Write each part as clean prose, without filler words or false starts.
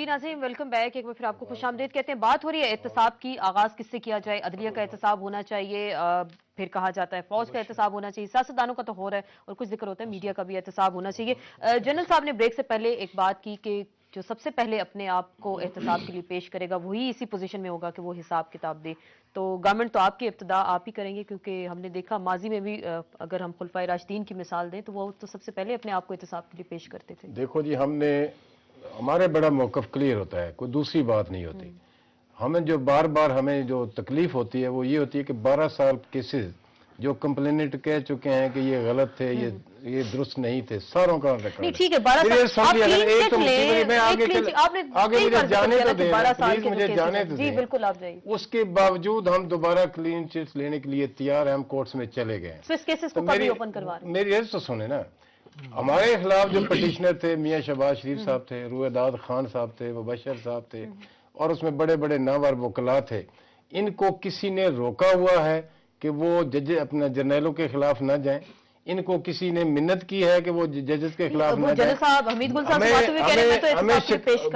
जी नाज़रीन, welcome back. एक बार फिर आपको खुशामदीद कहते हैं। बात हो रही है एहतसाब की, आगाज किससे किया जाए? अदलिया का एहतसाब होना चाहिए, फिर कहा जाता है फौज का एहतसाब होना चाहिए, सियासतदानों का तो हो रहा है, और कुछ जिक्र होता है मीडिया का भी एहतसाब होना चाहिए। जनरल साहब ने ब्रेक से पहले एक बात की कि जो सबसे पहले अपने आप को एहतसाब के लिए पेश करेगा वही इसी पोजीशन में होगा कि वो हिसाब किताब दे। तो गवर्नमेंट तो आपकी इब्तदा आप ही करेंगे, क्योंकि हमने देखा माजी में भी अगर हम खुलफाए राशिदीन की मिसाल दें तो वो तो सबसे पहले अपने आप को एहतसाब के लिए पेश करते थे। देखो जी, हमारे बड़ा मौकफ क्लियर होता है, कोई दूसरी बात नहीं होती। हमें जो बार बार हमें जो तकलीफ होती है वो ये होती है कि 12 साल केसेस जो कंप्लेनेंट कह चुके हैं कि ये गलत थे, ये दुरुस्त नहीं थे, सारों का रिकॉर्ड। ठीक है, 12 साल आगे मुझे जाने तो दें, प्लीज मुझे जाने तो दें। जी बिल्कुल, आप जाइए। उसके बावजूद हम दोबारा क्लीन चिट्स लेने के लिए तैयार हैं, हम कोर्ट्स में चले गए। स्विस केसेस को कभी ओपन करवा रहे हैं? मेरी अर्ज तो सुने ना, हमारे खिलाफ जो पटिशनर थे, मियां शहबाज शरीफ साहब थे, रुएदाद खान साहब थे, मुबशर साहब थे, और उसमें बड़े बड़े नामवर वकला थे। इनको किसी ने रोका हुआ है कि वो जज अपने जर्नलों के खिलाफ न जाएं? इनको किसी ने मिन्नत की है कि वो जजेस के खिलाफ न जाएं?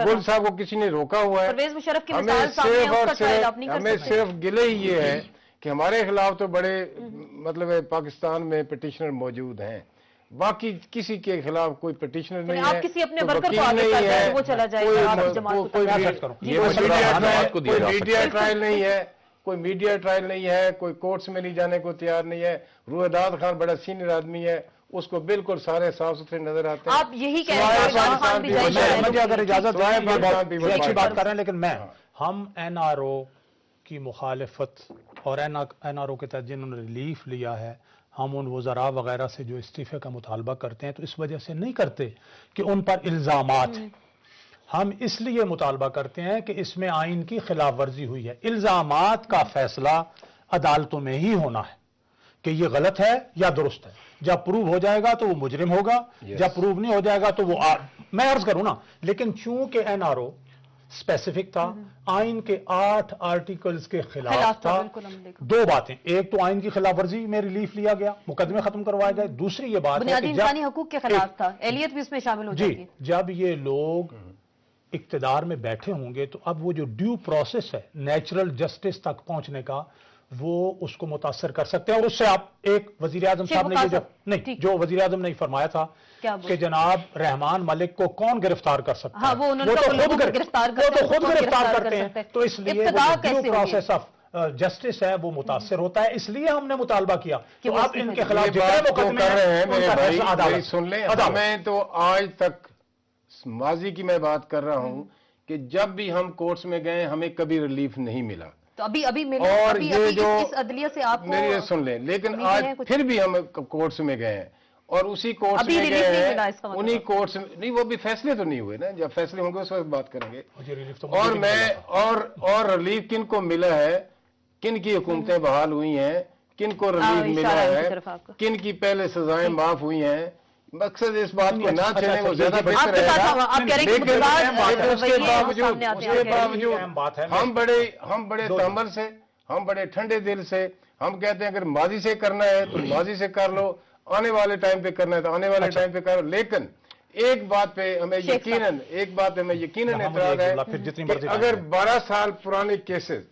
गुल साहब को किसी ने रोका हुआ है? हमें सिर्फ गिले ही ये है कि हमारे खिलाफ तो बड़े मतलब पाकिस्तान में पिटिशनर मौजूद हैं, बाकी किसी के खिलाफ कोई पिटिशनर नहीं है। आप किसी अपने वर्कर को आगे कर दें, वो चला जाएगा, कोई मीडिया ट्रायल नहीं है, कोई मीडिया ट्रायल नहीं है, कोई कोर्ट्स में नहीं जाने को तैयार नहीं है। रुएदाद खान बड़ा सीनियर आदमी है, उसको बिल्कुल सारे साफ सुथरे नजर आते हैं। आप यही कह रहे हैं? मुझे अगर इजाजत है, अच्छी बात कर रहे हैं, लेकिन हम एनआरओ की मुखालिफत और एनआरओ के तहत जिन्होंने रिलीफ लिया है, हम उन वज़रा वगैरह से जो इस्तीफे का मुतालबा करते हैं तो इस वजह से नहीं करते कि उन पर इल्जामात हैं। हम इसलिए मुतालबा करते हैं कि इसमें आइन की खिलाफ वर्जी हुई है। इल्जामात का फैसला अदालतों में ही होना है कि ये गलत है या दुरुस्त है। जब प्रूव हो जाएगा तो वो मुजरिम होगा, जब प्रूव नहीं हो जाएगा तो वो मैं अर्ज करूं ना, लेकिन चूंकि एनआरओ स्पेसिफिक था, आइन के 8 आर्टिकल्स के खिलाफ था। दो बातें, एक तो आइन की खिलाफ वर्जी में रिलीफ लिया गया, मुकदमे खत्म करवाए गए। दूसरी ये बात बुनियादी इंसानी हकूक के खिलाफ था, एहलियत भी इसमें शामिल हो जाएगी। जब ये लोग इक्तदार में बैठे होंगे तो अब वो जो ड्यू प्रोसेस है नेचुरल जस्टिस तक पहुंचने का, वो उसको मुतासर कर सकते हैं। और उससे आप एक वजीर आजम साहब ने जो वजीर आजम ने फरमाया था कि जनाब रहमान मलिक को कौन गिरफ्तार कर सकता है, वो तो खुद गिरफ्तार करते हैं। तो इसलिए ड्यू प्रोसेस ऑफ जस्टिस है वो मुतासर होता है। इसलिए हमने मुतालबा किया कि आप इनके खिलाफ जितने मुकदमे कर रहे हैं मेरे भाई सुन लें। मैं तो आज तक माजी की मैं बात कर रहा हूं कि जब भी हम कोर्ट्स में गए हमें कभी रिलीफ नहीं मिला। तो अभी मिला, और ये जो इस अदलिया से आपको मेरी सुन लें, लेकिन आज फिर भी हम कोर्ट्स में गए हैं और उसी कोर्ट्स में गए हैं, उन्हीं कोर्ट्स नहीं, वो भी फैसले तो नहीं हुए ना, जब फैसले होंगे उस वक्त बात करेंगे। और मैं और रिलीफ किन को मिला है, किन की हुकूमतें बहाल हुई हैं, किन को रिलीफ मिला है, किन की पहले सजाएं माफ हुई हैं। मकसद इस बात को ना चले वो ज्यादा बेहतर है, लेकिन उसके बावजूद हम बड़े तहम्मुल से, हम बड़े ठंडे दिल से हम कहते हैं अगर माजी से करना है तो माजी से कर लो, आने वाले टाइम पे करना है तो आने वाले टाइम पे करो। लेकिन एक बात पे हमें यकीनन एतराज है कि अगर 12 साल पुराने केसेस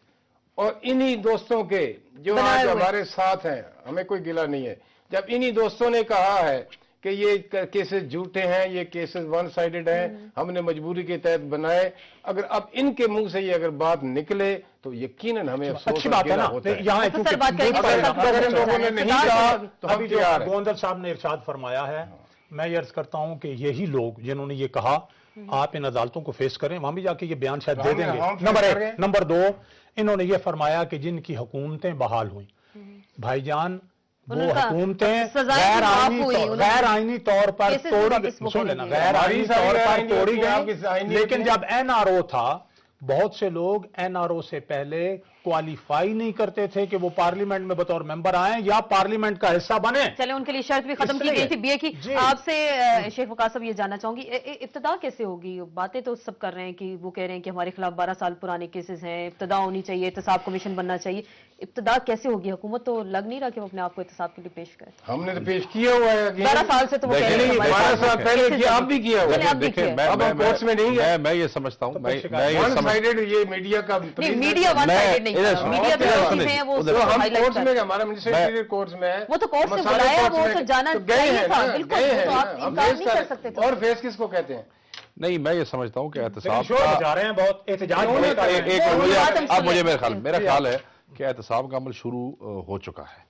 और इन्हीं दोस्तों के जो आज हमारे साथ हैं, हमें कोई गिला नहीं है, जब इन्हीं दोस्तों ने कहा है कि ये केसेस झूठे हैं, ये केसेस वन साइडेड हैं, हमने मजबूरी के तहत बनाए, अगर अब इनके मुंह से ये अगर बात निकले तो यकीनन हमें अच्छी बात है ना। यहाँ लोगों ने नहीं कहा तो हम गोविंदर साहब ने इरशाद फरमाया है। मैं ये अर्ज करता हूँ कि यही लोग जिन्होंने ये कहा आप इन अदालतों को फेस करें, वहां भी जाके ये बयान शायद दे देंगे। नंबर 1। नंबर 2, इन्होंने ये फरमाया कि जिनकी हुकूमतें बहाल हुई, भाईजान वो हुकूमतें गैर आईनी तौर पर तोड़ी, सुन लेना, गैर आईनी तौर पर तोड़ी गई। लेकिन जब एनआरओ था, बहुत से लोग एनआरओ से पहले क्वालिफाई नहीं करते थे कि वो पार्लियामेंट में बतौर मेंबर आए या पार्लियामेंट का हिस्सा बने। चले, उनके लिए शर्त भी खत्म की गई थी बीए की। आपसे शेख वकास साहब ये जानना चाहूंगी, इब्तिदा कैसे होगी? बातें तो सब कर रहे हैं कि वो कह रहे हैं कि हमारे खिलाफ 12 साल पुराने केसेस हैं, इब्तिदा होनी चाहिए, एहतसाब कमीशन बनना चाहिए। इब्तिदा कैसे होगी? हुकूमत तो लग नहीं रहा कि वो अपने आप को एहतसाब के लिए पेश करे। हमने तो पेश किया हुआ है 12 साल से, तो वो कह रहे हैं 12 साल पहले किया, अब भी किया हुआ है। देखिए कोर्ट्स में नहीं है। मैं ये समझता हूँ, मैं वन साइडेड ये मीडिया का मीडिया वन साइडेड नहीं, मीडिया पे चीजें हैं वो हम कोर्ट्स में, हमारा मिनिस्ट्री कोर्ट्स में है, वो तो कोर्ट से बुलाया, वो तो जाना चाहिए था, बिल्कुल, तो आप इनकार नहीं कर सकते थे। और फेस किसको कहते हैं? नहीं, मैं ये समझता हूँ कि एहतसाब जा रहे हैं बहुत एहतजाज हो रहा है। अब मुझे मेरा ख्याल है कि एहतसाब का अमल शुरू हो चुका है।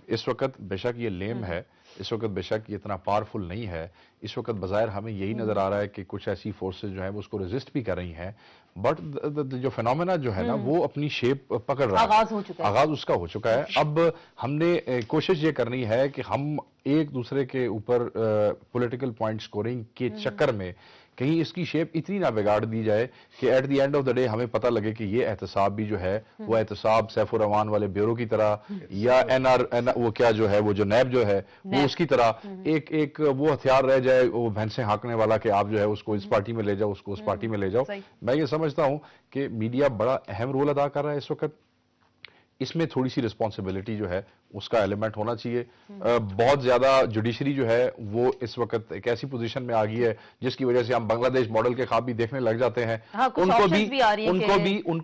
इस वक्त बेशक ये लेम है, इस वक्त बेशक ये इतना पावरफुल नहीं है, इस वक्त बज़ाहिर हमें यही नजर आ रहा है कि कुछ ऐसी फोर्सेस जो हैं वो उसको रेजिस्ट भी कर रही हैं, बट जो फिनोमेना जो है ना वो अपनी शेप पकड़ रहा है, आगाज हो चुका है, आगाज उसका हो चुका है। अब हमने कोशिश ये करनी है कि हम एक दूसरे के ऊपर पॉलिटिकल पॉइंट स्कोरिंग के चक्कर में कहीं इसकी शेप इतनी ना बिगाड़ दी जाए कि at the end of the day हमें पता लगे कि ये एहतसाब भी जो है वो एहतसाब सैफुर रहमान वाले ब्यूरो की तरह या वो क्या जो है वो जो नैब जो है वो उसकी तरह एक वो हथियार रह जाए, वो भैंसे हाँकने वाला कि आप जो है उसको इस पार्टी में ले जाओ, उसको उस पार्टी में ले जाओ। मैं ये समझता हूं कि मीडिया बड़ा अहम रोल अदा कर रहा है इस वक्त। इसमें थोड़ी सी रिस्पॉन्सिबिलिटी जो है उसका एलिमेंट होना चाहिए। बहुत ज्यादा जुडिशरी जो है वो इस वक्त एक ऐसी पोजीशन में आ गई है जिसकी वजह से हम बांग्लादेश मॉडल के ख्वाब भी देखने लग जाते हैं। हाँ, उनको भी देखें, उनको भी वो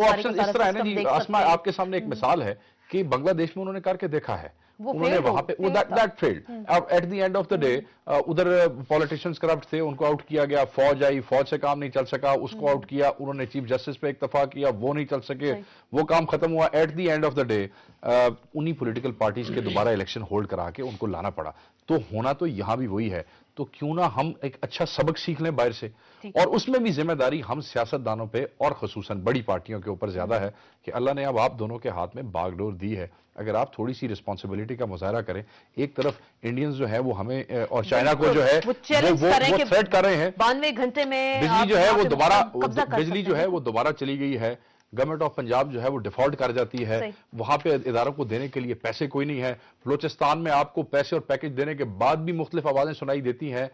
ऑप्शन इस तरह है ना जी आसमा, आपके सामने एक मिसाल है कि बांग्लादेश में उन्होंने करके देखा है, उन्होंने वहां पे दैट फेल्ड। अब at the end of the day उधर पॉलिटिशियंस करप्ट थे, उनको आउट किया गया, फौज आई, फौज से काम नहीं चल सका, उसको आउट किया, उन्होंने चीफ जस्टिस पे इत्तफाक किया, वो नहीं चल सके, वो काम खत्म हुआ। At the end of the day उन्हीं पॉलिटिकल पार्टीज के दोबारा इलेक्शन होल्ड करा के उनको लाना पड़ा। तो होना तो यहां भी वही है, तो क्यों ना हम एक अच्छा सबक सीख लें बाहर से, और उसमें भी जिम्मेदारी हम सियासतदानों पे और खसूसन बड़ी पार्टियों के ऊपर ज्यादा है कि अल्लाह ने अब आप दोनों के हाथ में बागडोर दी है। अगर आप थोड़ी सी रिस्पॉन्सिबिलिटी का मुजाहरा करें, एक तरफ इंडियंस जो है वो हमें और चाइना को जो है वो थ्रेट कर रहे हैं। 92 घंटे में बिजली जो है वो दोबारा, बिजली जो है वो दोबारा चली गई है, गवर्नमेंट ऑफ पंजाब जो है वो डिफॉल्ट कर जाती है, वहां पे इदारों को देने के लिए पैसे कोई नहीं है। बलोचिस्तान में आपको पैसे और पैकेज देने के बाद भी मुख्तलिफ आवाजें सुनाई देती हैं।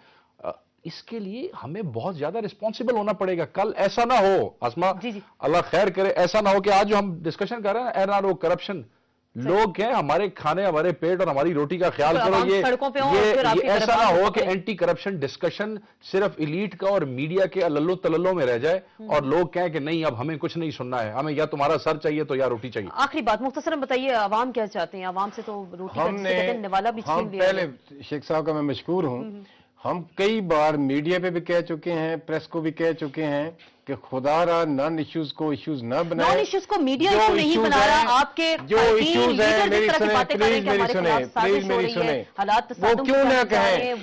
इसके लिए हमें बहुत ज्यादा रिस्पॉन्सिबल होना पड़ेगा। कल ऐसा ना हो आसमा, अल्लाह खैर करे, ऐसा ना हो कि आज जो हम डिस्कशन कर रहे हैं एनआरओ करप्शन, लोग क्या हमारे खाने, हमारे पेट और हमारी रोटी का ख्याल करो, ये ऐसा ना हो कि एंटी करप्शन डिस्कशन सिर्फ इलीट का और मीडिया के अल्लो तल्लो में रह जाए और लोग कहें कि नहीं अब हमें कुछ नहीं सुनना है, हमें या तुम्हारा सर चाहिए तो या रोटी चाहिए। आखिरी बात मुख्तसरन बताइए, आवाम क्या चाहते हैं? आवाम से तो रोटी का निवाला भी छीन लिया। पहले शेख साहब का मैं मशकूर हूं, हम कई बार मीडिया पे भी कह चुके हैं, प्रेस को भी कह चुके हैं कि खुदारा नॉन इश्यूज को इश्यूज न बनाए। नॉन इश्यूज को मीडिया इशू नहीं बना रहा, आपके जो इश्यूज हैं, मेरी सुने, प्लीज मेरी सुने, वो क्यों ना कहें,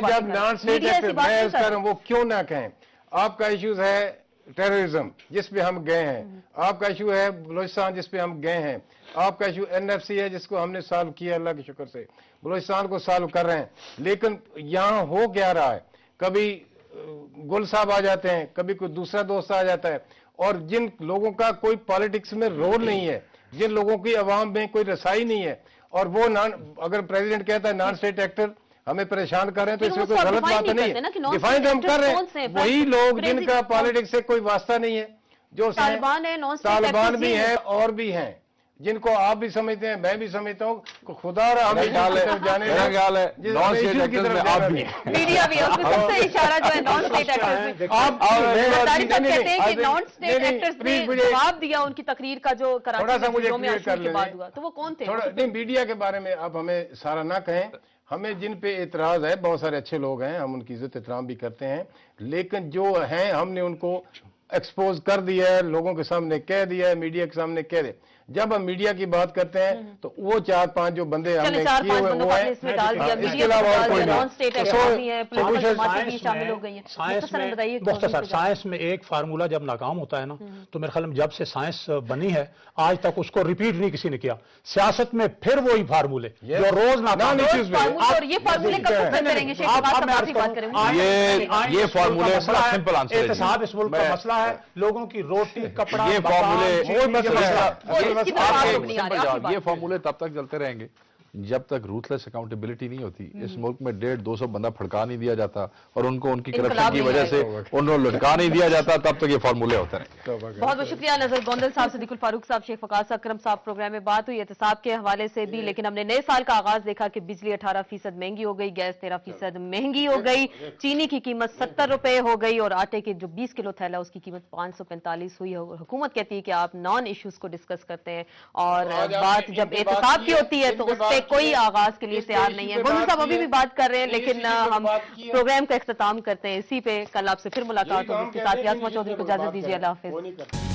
जब नॉन स्टेट एक्टर मैं उसका वो क्यों ना कहें। आपका इश्यूज है टेररिज्म जिस पे हम गए हैं, आपका इशू है बलोचिस्तान जिस पे हम गए हैं, आपका इशू एनएफसी है जिसको हमने सॉल्व किया अल्लाह के शुक्र से, बलोचिस्तान को सॉल्व कर रहे हैं। लेकिन यहाँ हो क्या रहा है, कभी गुल साहब आ जाते हैं, कभी कोई दूसरा दोस्त आ जाता है, और जिन लोगों का कोई पॉलिटिक्स में रोल नहीं है, जिन लोगों की आवाम में कोई रसाई नहीं है, और वो अगर प्रेसिडेंट कहता है नॉन स्टेट एक्टर हमें परेशान कर रहे हैं तो इसमें कोई गलत बात नहीं है। डिफाइन हम कर रहे हैं, वही लोग जिनका पॉलिटिक्स से कोई वास्ता नहीं है, जो तालिबान भी हैं और भी हैं, जिनको आप भी समझते हैं, मैं भी समझता हूँ। खुदा हमें जाने मेरा ख्याल है नॉन स्टेट एक्टर्स में आप भी, मीडिया भी सबसे इशारा जो है नॉन स्टेट एक्टर्स में। आप कहते हैं कि नॉन स्टेट एक्टर्स ने जवाब दिया उनकी तकरीर का जो कराची के बाद हुआ, तो वो कौन थे? नहीं, मीडिया के बारे में आप हमें सारा ना कहें, हमें जिन पे एतराज है, बहुत सारे अच्छे लोग हैं, हम उनकी इज्जत एहतराम भी करते हैं, लेकिन जो हैं हमने उनको एक्सपोज कर दिया है, लोगों के सामने कह दिया है, मीडिया के सामने कह दे। जब हम मीडिया की बात करते हैं तो वो 4-5 जो बंदे हमने चार किए पांच हुए बंदों वो को है, आपने इसमें डाल दिया, इसके मीडिया अलावा और कोई नॉन स्टेट नहीं। है, पोलिटिकल जमातें भी शामिल हो गई हैं। मुख्तसरन बताइए। मुख्तसर साइंस में एक फार्मूला जब नाकाम होता है ना, तो मेरे ख्याल में जब से साइंस बनी है आज तक उसको रिपीट नहीं किसी ने किया। सियासत में फिर वही फार्मूले जो रोज नाकाम और ये फार्मूले कब तक चलते रहेंगे? शेख अब्बास साहब बात बात करेंगे। ये फार्मूले बड़ा सिंपल आंसर है। एहतसाब इस मुल्क का मसला है, लोगों की रोटी कपड़ा ये फार्मूले ये फार्मूले तब तक चलते रहेंगे जब तक रूथलेस अकाउंटेबिलिटी नहीं होती। इस मुल्क में 150-200 बंदा फड़का नहीं दिया जाता और उनको उनकी करप्शन की वजह से उनको लटका नहीं दिया जाता, तब तक ये फार्मूले होते हैं। बहुत बहुत शुक्रिया नजर गोंदल साहब, सिद्दीकुल फारूक साहब, शेख फकास अकरम साहब। प्रोग्राम में बात हुई एहतसाब के हवाले से भी, लेकिन हमने नए साल का आगाज देखा कि बिजली 18% महंगी हो गई, गैस 13% महंगी हो गई, चीनी की कीमत 70 रुपए हो गई और आटे के जो 20 किलो थैला उसकी कीमत 545 हुई है। हुकूमत कहती है कि आप नॉन इश्यूज को डिस्कस करते हैं और बात जब एहतसाब की होती है तो उस पर कोई आगाज के लिए तैयार नहीं है। गोंदल साहब अभी भी बात कर रहे हैं, लेकिन हम प्रोग्राम का इख्तिताम करते हैं इसी पे। कल आपसे फिर मुलाकात होगी। इसके साथ यास्मा चौधरी को इजाजत दीजिए। अल्लाह हाफिज।